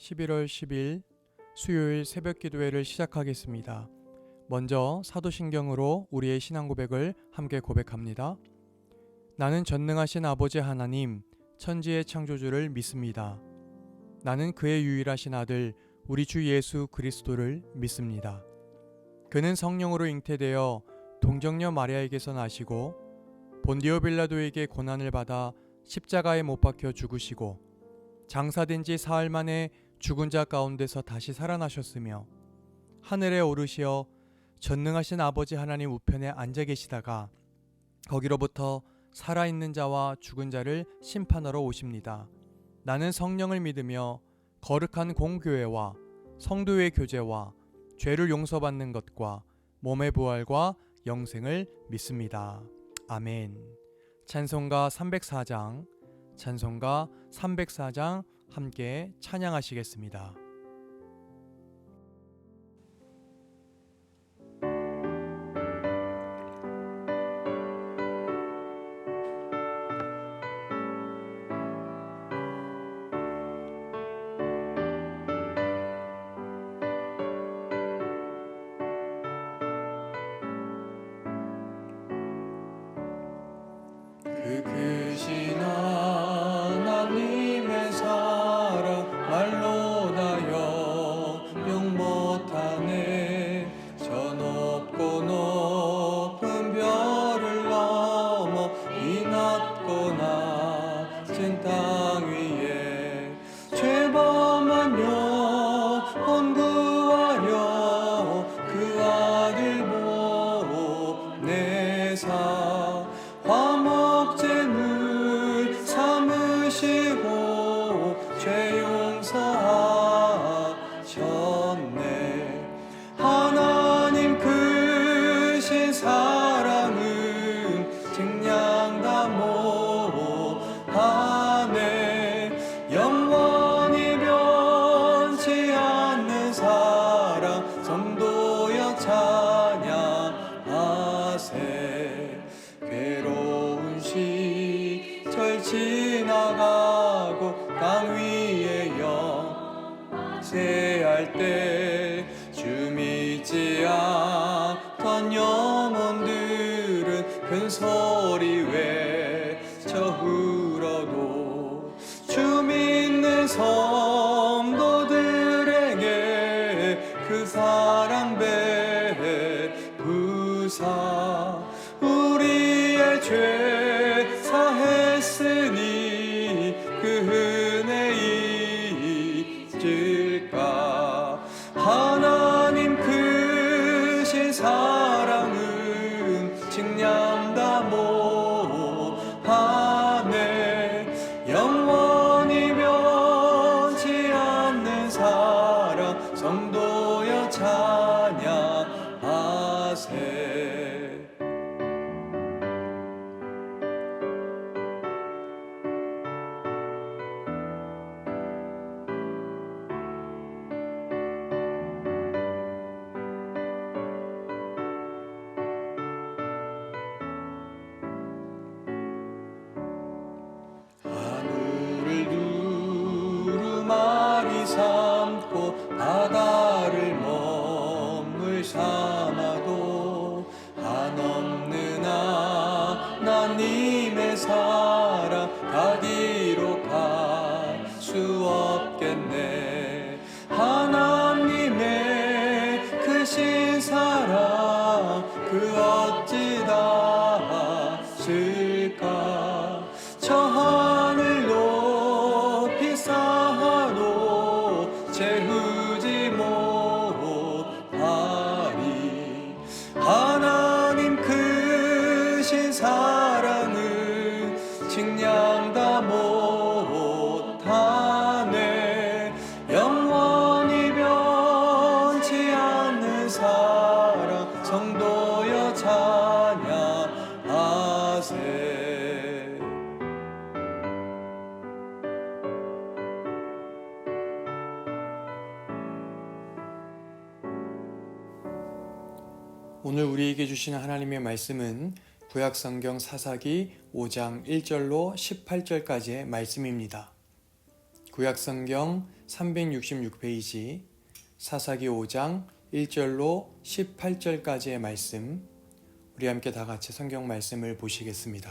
11월 10일 수요일 새벽 기도회를 시작하겠습니다. 먼저 사도신경으로 우리의 신앙 고백을 함께 고백합니다. 나는 전능하신 아버지 하나님, 천지의 창조주를 믿습니다. 나는 그의 유일하신 아들, 우리 주 예수 그리스도를 믿습니다. 그는 성령으로 잉태되어 동정녀 마리아에게서 나시고 본디오 빌라도에게 고난을 받아 십자가에 못 박혀 죽으시고 장사된 지 사흘 만에 죽은 자 가운데서 다시 살아나셨으며 하늘에 오르시어 전능하신 아버지 하나님 우편에 앉아 계시다가 거기로부터 살아있는 자와 죽은 자를 심판하러 오십니다. 나는 성령을 믿으며 거룩한 공교회와 성도의 교제와 죄를 용서받는 것과 몸의 부활과 영생을 믿습니다. 아멘. 찬송가 304장, 찬송가 304장 함께 찬양하시겠습니다. 그 크신 하나님의 사랑 말로 다 영영 못하네. 저 높고 높은 별을 넘어 이 낮고 낮은 땅 위에 죄범한 영혼 구하려 그 아들 보내사 화목제물 삼으시고 죄 용서하셨네. 하나님 크신 사랑은 증량다 못하네. 영원히 변치 않는 사랑 성도여 찬양하세. 괴로운 시절 지나가고 땅 위에 영세할 때 주 믿지 않던 영혼들은 큰 소리 외쳐 울어도 주 믿는 성도들에게 그 사랑 베푸사 우리의 죄 사했으니 그 은혜 잊을까. 하나님 크신 사랑은 증량다 못하네. 영원히 변치 않는 사랑 성도여 찬양하세. 하늘을 두루마리 삼고 바다를 먹물 삼아도 한없는 하나님의 사랑 다 기록할 수 없겠네. 하나님의 크신 사랑 그 어찌 닿았을까. 저 하늘 높이 쌓아도 채우지 못하리. 하나님 크신 사랑은 증량다 못하네. 영원히 변치 않는 사랑 성도여 찬양하세. 오늘 우리에게 주신 하나님의 말씀은 구약성경 사사기 5장 1절로 18절까지의 말씀입니다. 구약성경 366페이지 사사기 5장 1절로 18절까지의 말씀, 우리 함께 다 같이 성경 말씀을 보시겠습니다.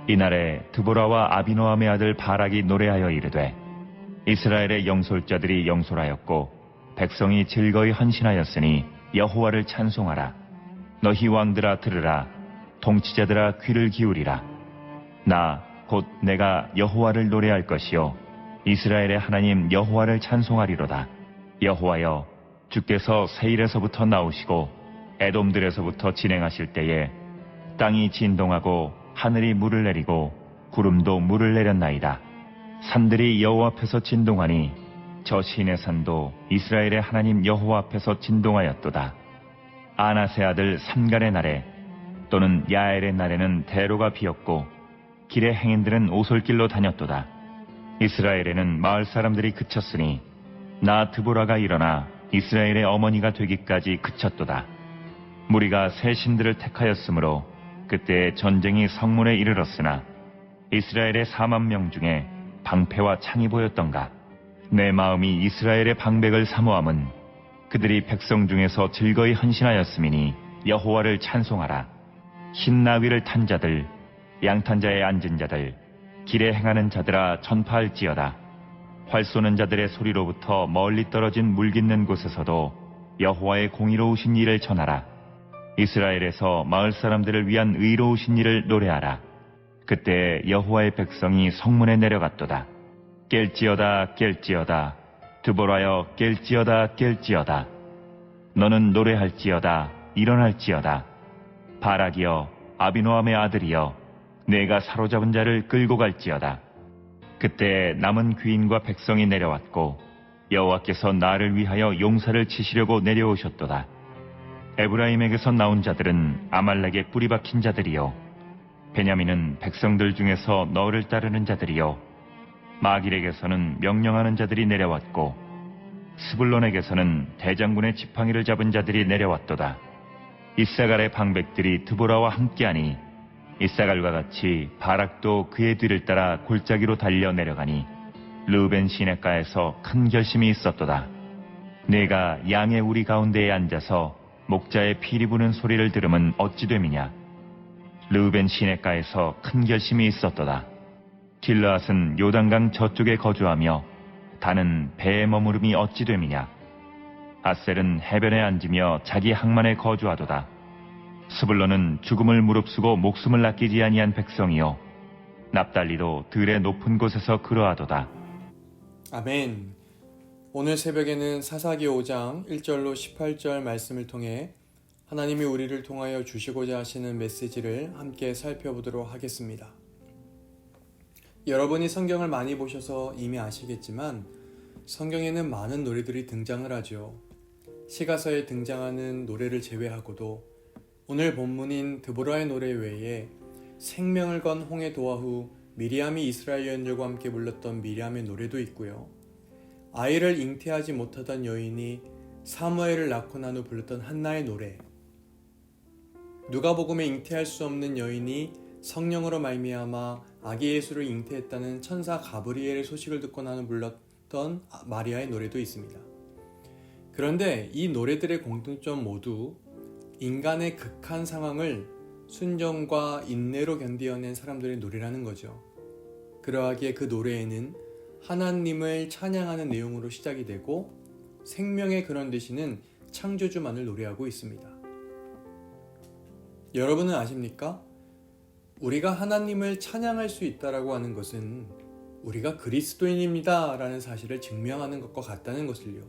이날에 드보라와 아비노함의 아들 바락이 노래하여 이르되 이스라엘의 영솔자들이 영솔하였고 백성이 즐거이 헌신하였으니 여호와를 찬송하라. 너희 왕들아 들으라. 통치자들아 귀를 기울이라. 나 곧 내가 여호와를 노래할 것이요 이스라엘의 하나님 여호와를 찬송하리로다. 여호와여, 주께서 세일에서부터 나오시고 에돔들에서부터 진행하실 때에 땅이 진동하고 하늘이 물을 내리고 구름도 물을 내렸나이다. 산들이 여호와 앞에서 진동하니 저 시내 산도 이스라엘의 하나님 여호와 앞에서 진동하였도다. 아나세 아들 산갈의 날에 또는 야엘의 날에는 대로가 비었고 길의 행인들은 오솔길로 다녔도다. 이스라엘에는 마을 사람들이 그쳤으니 나 드보라가 일어나 이스라엘의 어머니가 되기까지 그쳤도다. 무리가 새 신들을 택하였으므로 그때 전쟁이 성문에 이르렀으나 이스라엘의 4만 명 중에 방패와 창이 보였던가. 내 마음이 이스라엘의 방백을 사모함은 그들이 백성 중에서 즐거이 헌신하였음이니 여호와를 찬송하라. 흰 나귀를 탄 자들, 양탄자에 앉은 자들, 길에 행하는 자들아 전파할지어다. 활 쏘는 자들의 소리로부터 멀리 떨어진 물 깃는 곳에서도 여호와의 공의로우신 일을 전하라. 이스라엘에서 마을 사람들을 위한 의로우신 일을 노래하라. 그때 여호와의 백성이 성문에 내려갔도다. 깰지어다 깰지어다. 드보라여 깰지어다 깰지어다. 너는 노래할지어다 일어날지어다. 바락이여 아비노함의 아들이여 내가 사로잡은 자를 끌고 갈지어다. 그때 남은 귀인과 백성이 내려왔고 여호와께서 나를 위하여 용사를 치시려고 내려오셨도다. 에브라임에게서 나온 자들은 아말렉의 뿌리 박힌 자들이요 베냐민은 백성들 중에서 너를 따르는 자들이요 마길에게서는 명령하는 자들이 내려왔고 스불론에게서는 대장군의 지팡이를 잡은 자들이 내려왔도다. 이사갈의 방백들이 드보라와 함께하니 이사갈과 같이 바락도 그의 뒤를 따라 골짜기로 달려 내려가니 르우벤 시냇가에서 큰 결심이 있었도다. 내가 양의 우리 가운데에 앉아서 목자의 피리 부는 소리를 들으면 어찌 됨이냐. 르우벤 시냇가에서 큰 결심이 있었도다. 길르앗은 요단강 저쪽에 거주하며 다는 배에 머무름이 어찌 됨이냐. 아셀은 해변에 앉으며 자기 항만에 거주하도다. 스불론은 죽음을 무릅쓰고 목숨을 아끼지 아니한 백성이요 납달리도 들의 높은 곳에서 그러하도다. 아멘. 오늘 새벽에는 사사기 5장 1절로 18절 말씀을 통해 하나님이 우리를 통하여 주시고자 하시는 메시지를 함께 살펴보도록 하겠습니다. 여러분이 성경을 많이 보셔서 이미 아시겠지만 성경에는 많은 노래들이 등장을 하죠. 시가서에 등장하는 노래를 제외하고도 오늘 본문인 드보라의 노래 외에 생명을 건 홍해 도화 후 미리암이 이스라엘 여인들과 함께 불렀던 미리암의 노래도 있고요. 아이를 잉태하지 못하던 여인이 사무엘을 낳고 난 후 불렀던 한나의 노래, 누가복음에 잉태할 수 없는 여인이 성령으로 말미암아 아기 예수를 잉태했다는 천사 가브리엘의 소식을 듣고 난 후 불렀던 마리아의 노래도 있습니다. 그런데 이 노래들의 공통점 모두 인간의 극한 상황을 순종과 인내로 견디어낸 사람들의 노래라는 거죠. 그러하기에 그 노래에는 하나님을 찬양하는 내용으로 시작이 되고 생명의 근원 되시는 창조주만을 노래하고 있습니다. 여러분은 아십니까? 우리가 하나님을 찬양할 수 있다라고 하는 것은 우리가 그리스도인입니다 라는 사실을 증명하는 것과 같다는 것을요.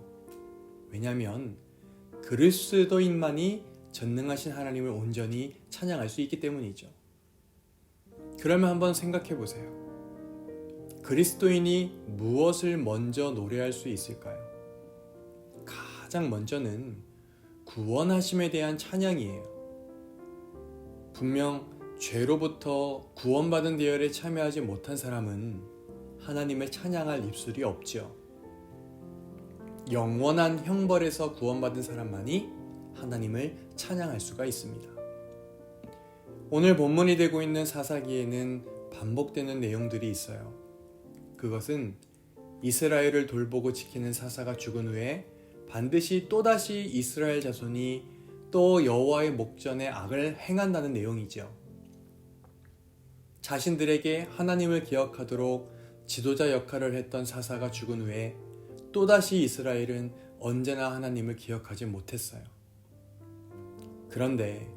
왜냐하면 그리스도인만이 전능하신 하나님을 온전히 찬양할 수 있기 때문이죠. 그러면 한번 생각해 보세요. 그리스도인이 무엇을 먼저 노래할 수 있을까요? 가장 먼저는 구원하심에 대한 찬양이에요. 분명 죄로부터 구원받은 대열에 참여하지 못한 사람은 하나님을 찬양할 입술이 없죠. 영원한 형벌에서 구원받은 사람만이 하나님을 찬양할 수가 있습니다. 오늘 본문이 되고 있는 사사기에는 반복되는 내용들이 있어요. 그것은 이스라엘을 돌보고 지키는 사사가 죽은 후에 반드시 또다시 이스라엘 자손이 또 여호와의 목전에 악을 행한다는 내용이죠. 자신들에게 하나님을 기억하도록 지도자 역할을 했던 사사가 죽은 후에 또다시 이스라엘은 언제나 하나님을 기억하지 못했어요. 그런데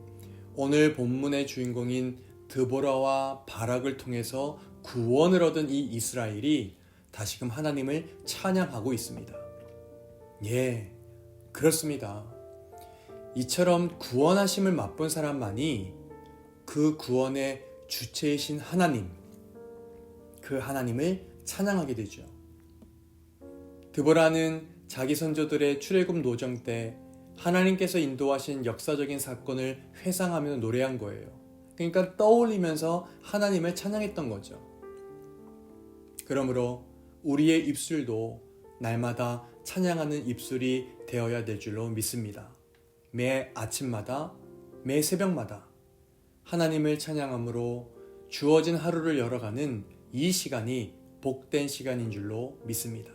오늘 본문의 주인공인 드보라와 바락을 통해서 구원을 얻은 이 이스라엘이 다시금 하나님을 찬양하고 있습니다. 예, 그렇습니다. 이처럼 구원하심을 맛본 사람만이 그 구원의 주체이신 하나님, 그 하나님을 찬양하게 되죠. 드보라는 자기 선조들의 출애굽 노정 때 하나님께서 인도하신 역사적인 사건을 회상하며 노래한 거예요. 그러니까 떠올리면서 하나님을 찬양했던 거죠. 그러므로 우리의 입술도 날마다 찬양하는 입술이 되어야 될 줄로 믿습니다. 매 아침마다, 매 새벽마다 하나님을 찬양함으로 주어진 하루를 열어가는 이 시간이 복된 시간인 줄로 믿습니다.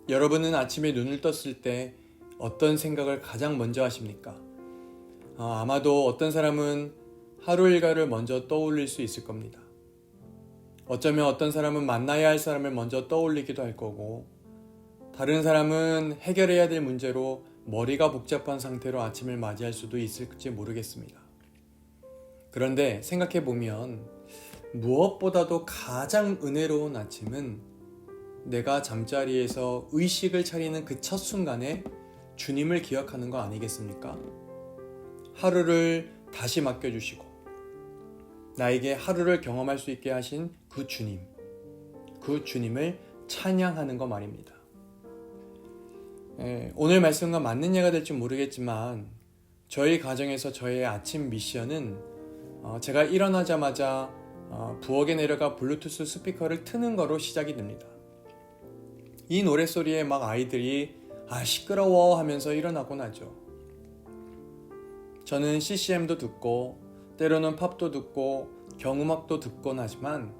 여러분은 아침에 눈을 떴을 때 어떤 생각을 가장 먼저 하십니까? 아마도 어떤 사람은 하루 일과를 먼저 떠올릴 수 있을 겁니다. 어쩌면 어떤 사람은 만나야 할 사람을 먼저 떠올리기도 할 거고, 다른 사람은 해결해야 될 문제로 머리가 복잡한 상태로 아침을 맞이할 수도 있을지 모르겠습니다. 그런데 생각해보면 무엇보다도 가장 은혜로운 아침은 내가 잠자리에서 의식을 차리는 그 첫 순간에 주님을 기억하는 거 아니겠습니까? 하루를 다시 맡겨주시고 나에게 하루를 경험할 수 있게 하신 그 주님을 찬양하는 거 말입니다. 오늘 말씀과 맞는 예가 될지 모르겠지만 저희 가정에서 저의 아침 미션은 제가 일어나자마자 부엌에 내려가 블루투스 스피커를 트는 거로 시작이 됩니다. 이 노랫소리에 막 아이들이 시끄러워 하면서 일어나곤 하죠. 저는 CCM도 듣고 때로는 팝도 듣고 경음악도 듣곤 하지만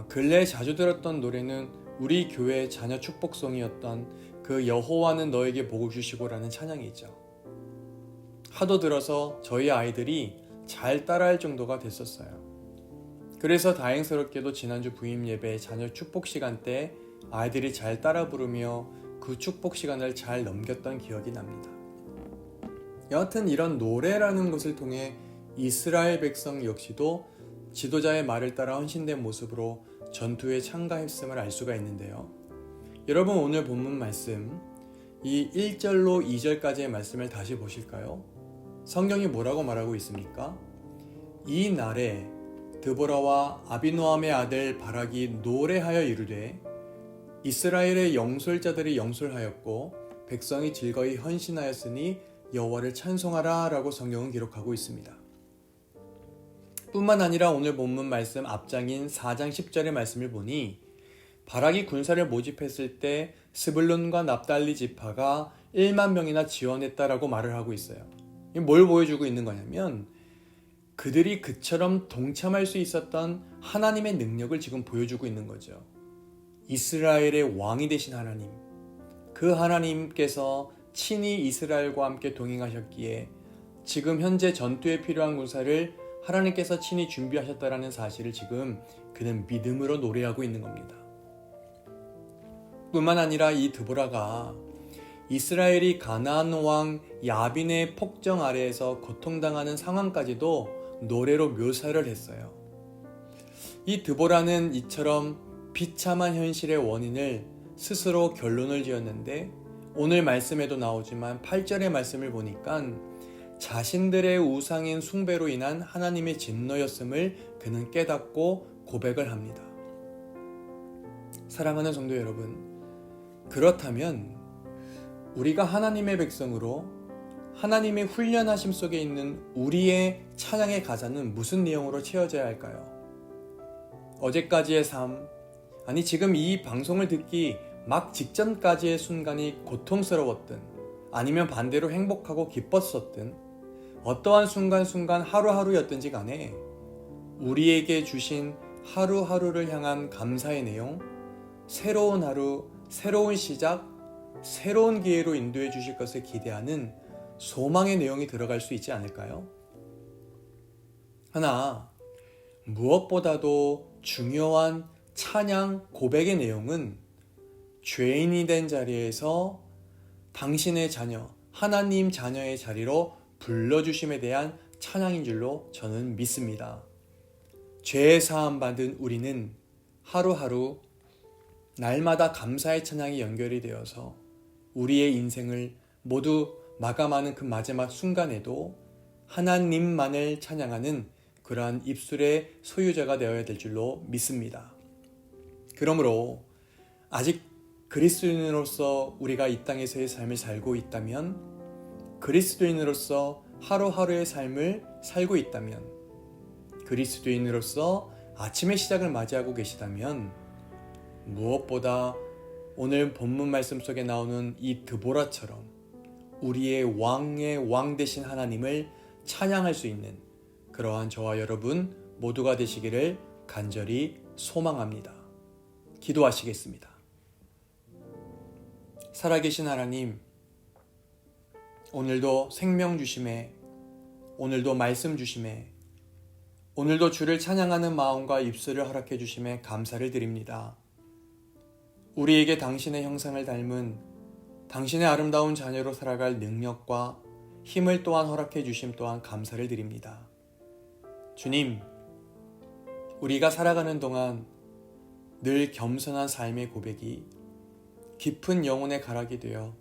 근래에 자주 들었던 노래는 우리 교회 자녀 축복송이었던 그 여호와는 너에게 복을 주시고라는 찬양이죠. 하도 들어서 저희 아이들이 잘 따라할 정도가 됐었어요. 그래서 다행스럽게도 지난주 부임 예배 자녀 축복 시간 때 아이들이 잘 따라 부르며 그 축복 시간을 잘 넘겼던 기억이 납니다. 여하튼 이런 노래라는 것을 통해 이스라엘 백성 역시도 지도자의 말을 따라 헌신된 모습으로 전투에 참가했음을 알 수가 있는데요. 여러분 오늘 본문 말씀 이 1절로 2절까지의 말씀을 다시 보실까요? 성경이 뭐라고 말하고 있습니까? 이 날에 드보라와 아비노함의 아들 바락이 노래하여 이르되 이스라엘의 영솔자들이 영솔하였고 백성이 즐거이 헌신하였으니 여호와를 찬송하라 라고 성경은 기록하고 있습니다. 뿐만 아니라 오늘 본문 말씀 앞장인 4장 10절의 말씀을 보니 바락이 군사를 모집했을 때 스불론과 납달리 지파가 1만 명이나 지원했다라고 말을 하고 있어요. 뭘 보여주고 있는 거냐면 그들이 그처럼 동참할 수 있었던 하나님의 능력을 지금 보여주고 있는 거죠. 이스라엘의 왕이 되신 하나님, 그 하나님께서 친히 이스라엘과 함께 동행하셨기에 지금 현재 전투에 필요한 군사를 하나님께서 친히 준비하셨다라는 사실을 지금 그는 믿음으로 노래하고 있는 겁니다. 뿐만 아니라 이 드보라가 이스라엘이 가나안 왕 야빈의 폭정 아래에서 고통당하는 상황까지도 노래로 묘사를 했어요. 이 드보라는 이처럼 비참한 현실의 원인을 스스로 결론을 지었는데 오늘 말씀에도 나오지만 8절의 말씀을 보니까 자신들의 우상인 숭배로 인한 하나님의 진노였음을 그는 깨닫고 고백을 합니다. 사랑하는 성도 여러분, 그렇다면 우리가 하나님의 백성으로 하나님의 훈련하심 속에 있는 우리의 찬양의 가사는 무슨 내용으로 채워져야 할까요? 어제까지의 삶, 아니 지금 이 방송을 듣기 막 직전까지의 순간이 고통스러웠든 아니면 반대로 행복하고 기뻤었든 어떠한 순간순간 하루하루였든지 간에 우리에게 주신 하루하루를 향한 감사의 내용, 새로운 하루, 새로운 시작, 새로운 기회로 인도해 주실 것을 기대하는 소망의 내용이 들어갈 수 있지 않을까요? 하나, 무엇보다도 중요한 찬양 고백의 내용은 죄인이 된 자리에서 당신의 자녀, 하나님 자녀의 자리로 불러주심에 대한 찬양인 줄로 저는 믿습니다. 죄 사함 받은 우리는 하루하루 날마다 감사의 찬양이 연결이 되어서 우리의 인생을 모두 마감하는 그 마지막 순간에도 하나님만을 찬양하는 그러한 입술의 소유자가 되어야 될 줄로 믿습니다. 그러므로 아직 그리스도인으로서 우리가 이 땅에서의 삶을 살고 있다면, 그리스도인으로서 하루하루의 삶을 살고 있다면, 그리스도인으로서 아침의 시작을 맞이하고 계시다면 무엇보다 오늘 본문 말씀 속에 나오는 이 드보라처럼 우리의 왕의 왕 되신 하나님을 찬양할 수 있는 그러한 저와 여러분 모두가 되시기를 간절히 소망합니다. 기도하시겠습니다. 살아계신 하나님, 오늘도 생명 주심에, 오늘도 말씀 주심에, 오늘도 주를 찬양하는 마음과 입술을 허락해 주심에 감사를 드립니다. 우리에게 당신의 형상을 닮은 당신의 아름다운 자녀로 살아갈 능력과 힘을 또한 허락해 주심 또한 감사를 드립니다. 주님, 우리가 살아가는 동안 늘 겸손한 삶의 고백이 깊은 영혼의 가락이 되어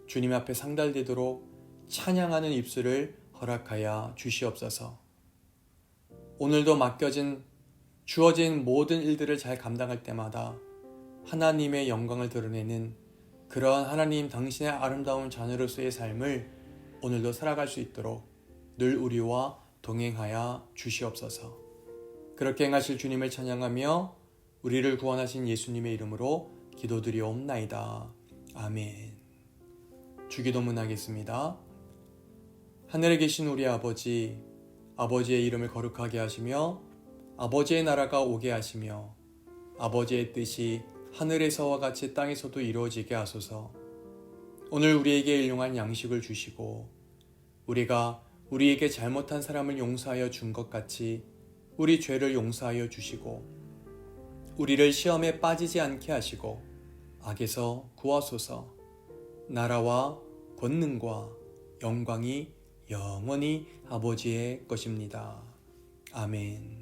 주님 앞에 상달되도록 찬양하는 입술을 허락하여 주시옵소서. 오늘도 주어진 모든 일들을 잘 감당할 때마다 하나님의 영광을 드러내는 그러한 하나님 당신의 아름다운 자녀로서의 삶을 오늘도 살아갈 수 있도록 늘 우리와 동행하여 주시옵소서. 그렇게 행하실 주님을 찬양하며 우리를 구원하신 예수님의 이름으로 기도드리옵나이다. 아멘. 주기도문 하겠습니다. 하늘에 계신 우리 아버지, 아버지의 이름을 거룩하게 하시며 아버지의 나라가 오게 하시며 아버지의 뜻이 하늘에서와 같이 땅에서도 이루어지게 하소서. 오늘 우리에게 일용할 양식을 주시고 우리가 우리에게 잘못한 사람을 용서하여 준 것 같이 우리 죄를 용서하여 주시고 우리를 시험에 빠지지 않게 하시고 악에서 구하소서. 나라와 권능과 영광이 영원히 아버지의 것입니다. 아멘.